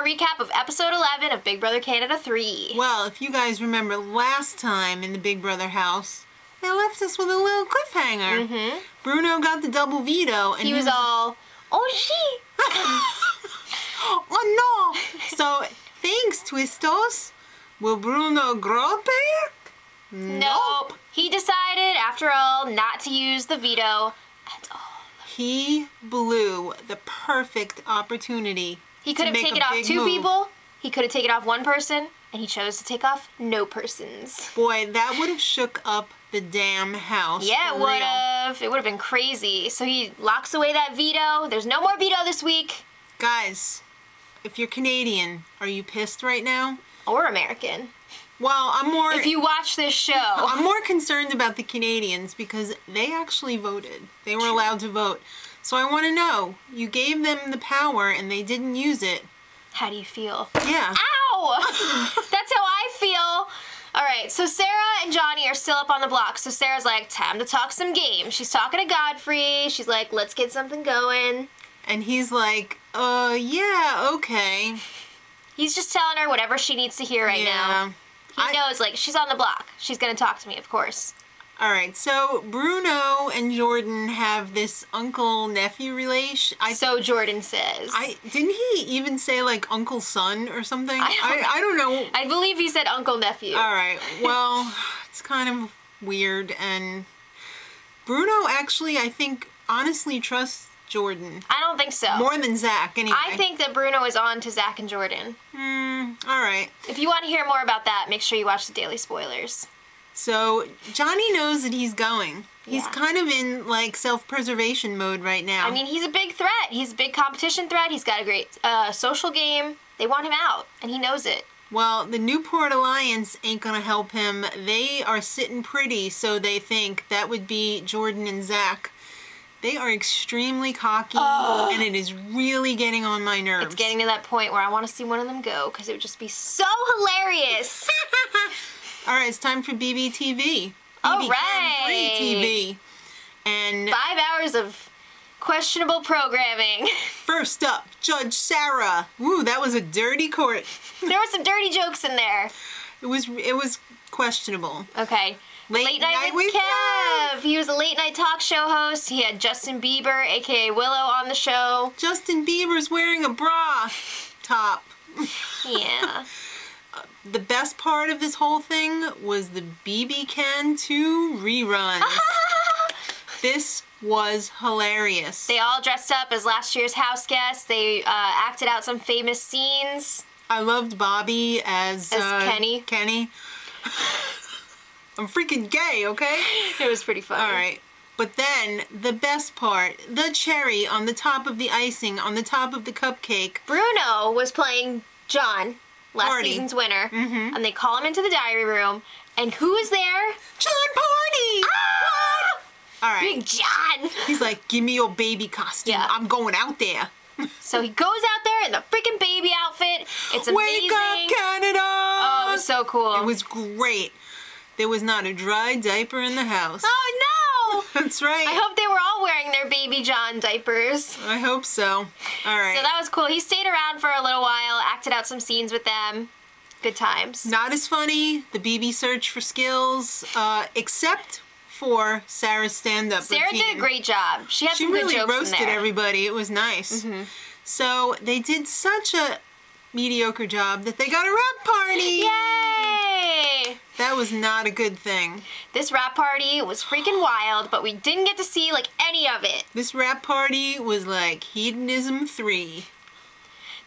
recap of episode 11 of Big Brother Canada 3. Well, if you guys remember last time in the Big Brother house, they left us with a little cliffhanger. Mm-hmm. Bruno got the double veto, and He was all, oh, she. Oh no! So, thanks, Twistos. Will Bruno grow a pair? Nope. He decided, after all, not to use the veto at all. He blew the perfect opportunity. He could have taken off two people. He could have taken off one person, and he chose to take off no persons. Boy, that would have shook up the damn house. Yeah, it would have. It would have been crazy. So he locks away that veto. There's no more veto this week. Guys, if you're Canadian, are you pissed right now? Or American. Well, I'm more... If you watch this show. I'm more concerned about the Canadians because they actually voted. They were allowed to vote. So I want to know, you gave them the power and they didn't use it. How do you feel? Yeah. Ow! That's how I feel. All right, so Sarah and Johnny are still up on the block. So Sarah's like, time to talk some game. She's talking to Godfrey. She's like, let's get something going. And he's like, yeah, okay. He's just telling her whatever she needs to hear right now. He knows, like, she's on the block. She's going to talk to me, of course. All right, so Bruno and Jordan have this uncle-nephew relation. So Jordan says. Didn't he even say, like, uncle-son or something? I don't know. I believe he said uncle-nephew. All right, well, it's kind of weird. And Bruno actually, I think, honestly trusts Jordan. I don't think so. More than Zach, anyway. I think that Bruno is on to Zach and Jordan. All right. If you want to hear more about that, make sure you watch the Daily Spoilers. So, Johnny knows that he's going. He's Yeah. kind of in, like, self-preservation mode right now. I mean, he's a big threat. He's a big competition threat. He's got a great social game. They want him out, and he knows it. Well, the Newport Alliance ain't gonna help him. They are sitting pretty, so they think. That would be Jordan and Zach. They are extremely cocky, and it is really getting on my nerves. It's getting to that point where I want to see one of them go, because it would just be so hilarious. All right, it's time for BBTV. All right. TV. And 5 hours of questionable programming. First up, Judge Sarah. Woo, that was a dirty court. There were some dirty jokes in there. It was questionable. Okay. Late Night with Kev. He was a late night talk show host. He had Justin Bieber, aka Willow, on the show. Justin Bieber's wearing a bra top. Yeah. The best part of this whole thing was the BB Can 2 reruns. This was hilarious. They all dressed up as last year's house guests. They acted out some famous scenes. I loved Bobby as Kenny. Kenny. I'm freaking gay, okay? It was pretty funny. All right. But then, the best part, the cherry on the top of the icing, on the top of the cupcake. Bruno was playing John, last Party. season's winner, and they call him into the diary room, and who is there? John Party! Ah! All right. Big John! He's like, give me your baby costume. Yeah. I'm going out there. So he goes out there in the freaking baby outfit. It's amazing. Wake up, Canada! Oh, it was so cool. It was great. There was not a dry diaper in the house. Oh, no! That's right. I hope they were all wearing their baby John diapers. I hope so. All right. So that was cool. He stayed around for a little while, acted out some scenes with them. Good times. Not as funny, the BB search for skills, except for Sarah's stand-up Sarah routine. did a great job. She had some good really jokes in roasted there. everybody. It was nice. So they did such a mediocre job that they got a rap party. Yay! That was not a good thing. This rap party was freaking wild, but we didn't get to see like any of it. This rap party was like Hedonism 3.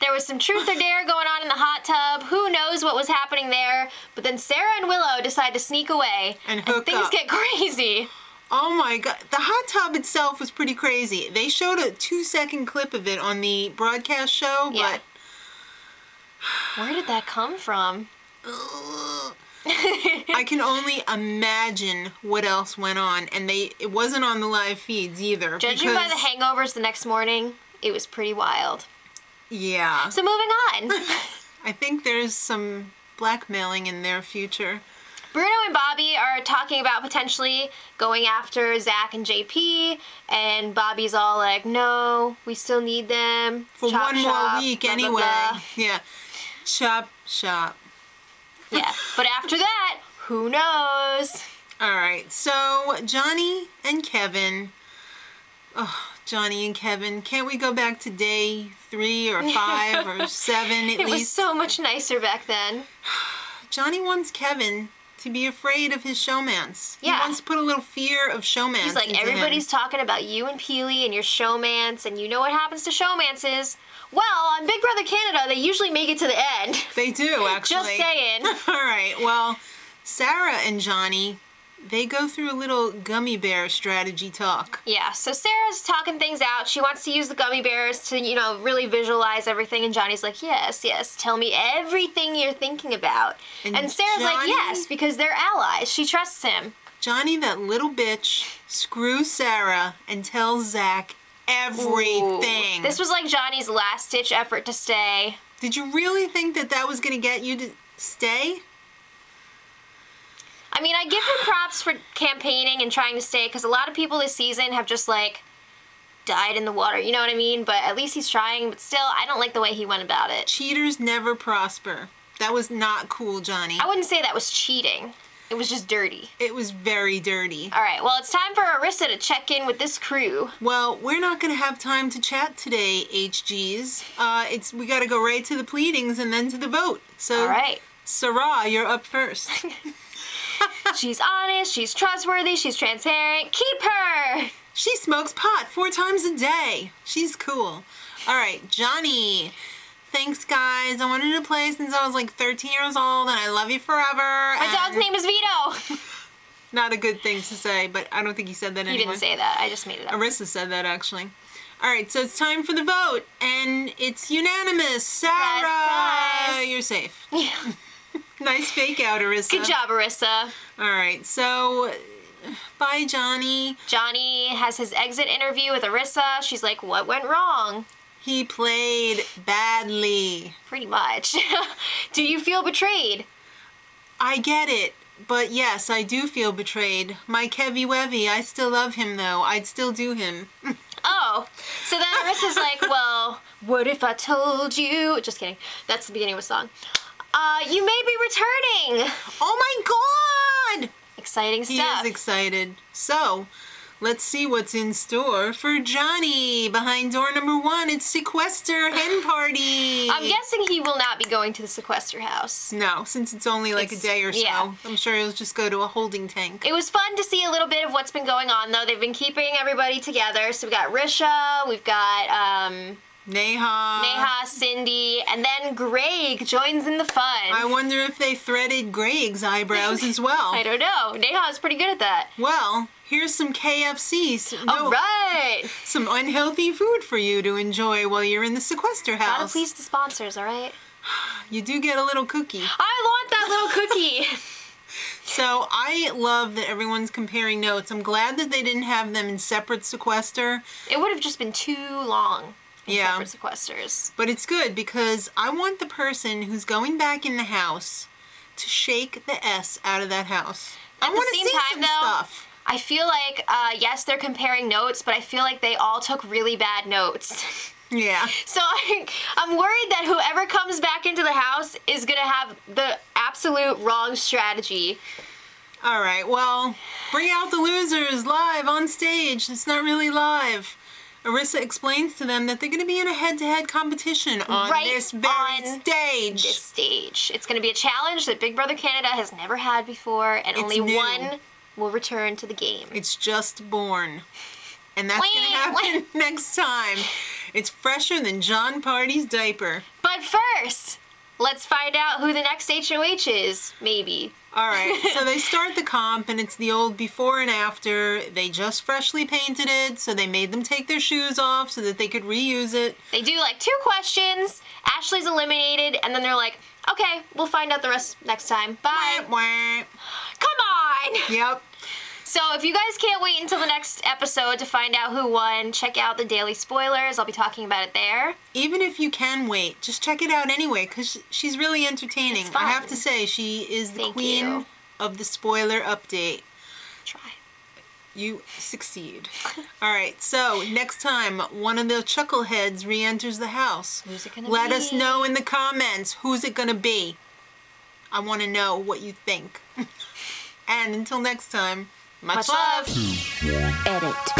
There was some truth or dare going on in the hot tub. Who knows what was happening there? But then Sarah and Willow decide to sneak away, And hook things up. get crazy. Oh my god, the hot tub itself was pretty crazy. They showed a 2-second clip of it on the broadcast show, Yeah. but... Where did that come from? I can only imagine what else went on, and it wasn't on the live feeds either. Judging by the hangovers the next morning, it was pretty wild. Yeah. So moving on. I think there's some blackmailing in their future. Bruno and Bobby are talking about potentially going after Zach and JP, and Bobby's all like, no, we still need them. For Chop, one shop, more week blah, blah, anyway. blah. Yeah. Chop, shop. Yeah, but after that, who knows? All right, so Johnny and Kevin. Oh, Johnny and Kevin. Can't we go back to day 3 or 5 or 7 at least? It was so much nicer back then. Johnny wants Kevin to be afraid of his showmance. Yeah. He wants to put a little fear of showmance. He's like, into everybody's him. talking about you and Peely and your showmance, and you know what happens to showmances. Well, on Big Brother Canada, they usually make it to the end. They do, actually. Just saying. All right, well, Sarah and Johnny, they go through a little gummy bear strategy talk. Yeah, so Sarah's talking things out. She wants to use the gummy bears to, you know, really visualize everything. And Johnny's like, yes, yes, tell me everything you're thinking about. And Sarah's like, Johnny- yes, because they're allies. She trusts him. Johnny, that little bitch, screws Sarah and tells Zach everything. Ooh. This was like Johnny's last-ditch effort to stay. Did you really think that that was going to get you to stay? I mean, I give him props for campaigning and trying to stay, because a lot of people this season have just, like, died in the water, you know what I mean? But at least he's trying, but still, I don't like the way he went about it. Cheaters never prosper. That was not cool, Johnny. I wouldn't say that was cheating. It was just dirty. It was very dirty. All right, well, it's time for Arissa to check in with this crew. Well, we're not going to have time to chat today, HGs. We got to go right to the pleadings and then to the vote. So, All right. Sarah, you're up first. She's honest, she's trustworthy, she's transparent. Keep her! She smokes pot 4 times a day. She's cool. All right, Johnny. Thanks, guys. I wanted to play since I was like 13 years old, and I love you forever. My dog's name is Veto. Not a good thing to say, but I don't think he said that anyway. You didn't say that. I just made it up. Arissa said that, actually. All right, so it's time for the vote, and it's unanimous. Sarah, Surprise. you're safe. Yeah. Nice fake out, Arissa. Good job, Arissa. All right, so bye, Johnny. Johnny has his exit interview with Arissa. She's like, what went wrong? He played badly. Pretty much. Do you feel betrayed? I get it, but yes, I do feel betrayed. My Kevy Wevy, I still love him, though. I'd still do him. Oh, so then Arissa's like, well, what if I told you? Just kidding. That's the beginning of a song. You may be returning. Oh my God! Exciting stuff. He is excited. So, let's see what's in store for Johnny. Behind door number 1, it's Sequester Hen Party. I'm guessing he will not be going to the Sequester house. No, since it's only like a day or so. Yeah. I'm sure he'll just go to a holding tank. It was fun to see a little bit of what's been going on, though. They've been keeping everybody together. So we've got Risha, we've got Neha, Cindy, and then Greg joins in the fun. I wonder if they threaded Greg's eyebrows as well. I don't know. Neha's pretty good at that. Well, here's some KFC. All right. Some unhealthy food for you to enjoy while you're in the Sequester house. Gotta please the sponsors, all right? You do get a little cookie. I want that little cookie. So I love that everyone's comparing notes. I'm glad that they didn't have them in separate Sequester. It would have just been too long. Yeah. Separate sequesters. But it's good because I want the person who's going back in the house to shake the S out of that house. At I the want to same see time, some though, stuff. I feel like, yes, they're comparing notes, but I feel like they all took really bad notes. Yeah. So I'm worried that whoever comes back into the house is going to have the absolute wrong strategy. All right, well, bring out the losers live on stage. It's not really live. Arissa explains to them that they're going to be in a head-to-head competition on this very stage. This stage. It's going to be a challenge that Big Brother Canada has never had before, and It's only new. one will return to the game. It's just born. And that's going to happen next time. It's fresher than John Party's diaper. But first, let's find out who the next HOH is, maybe. All right, so they start the comp, and it's the old before and after. They just freshly painted it, so they made them take their shoes off so that they could reuse it. They do like 2 questions, Ashley's eliminated, and then they're like, okay, we'll find out the rest next time. Bye. Wah, wah. Come on! Yep. So if you guys can't wait until the next episode to find out who won, check out the daily spoilers. I'll be talking about it there. Even if you can wait, just check it out anyway, because she's really entertaining. It's fun. I have to say, she is the Thank queen you. of the spoiler update. Try. You succeed. All right, so next time one of the chuckleheads re-enters the house, Who's it gonna let be? us know in the comments who's it gonna be. I want to know what you think. And until next time, much love. Edit.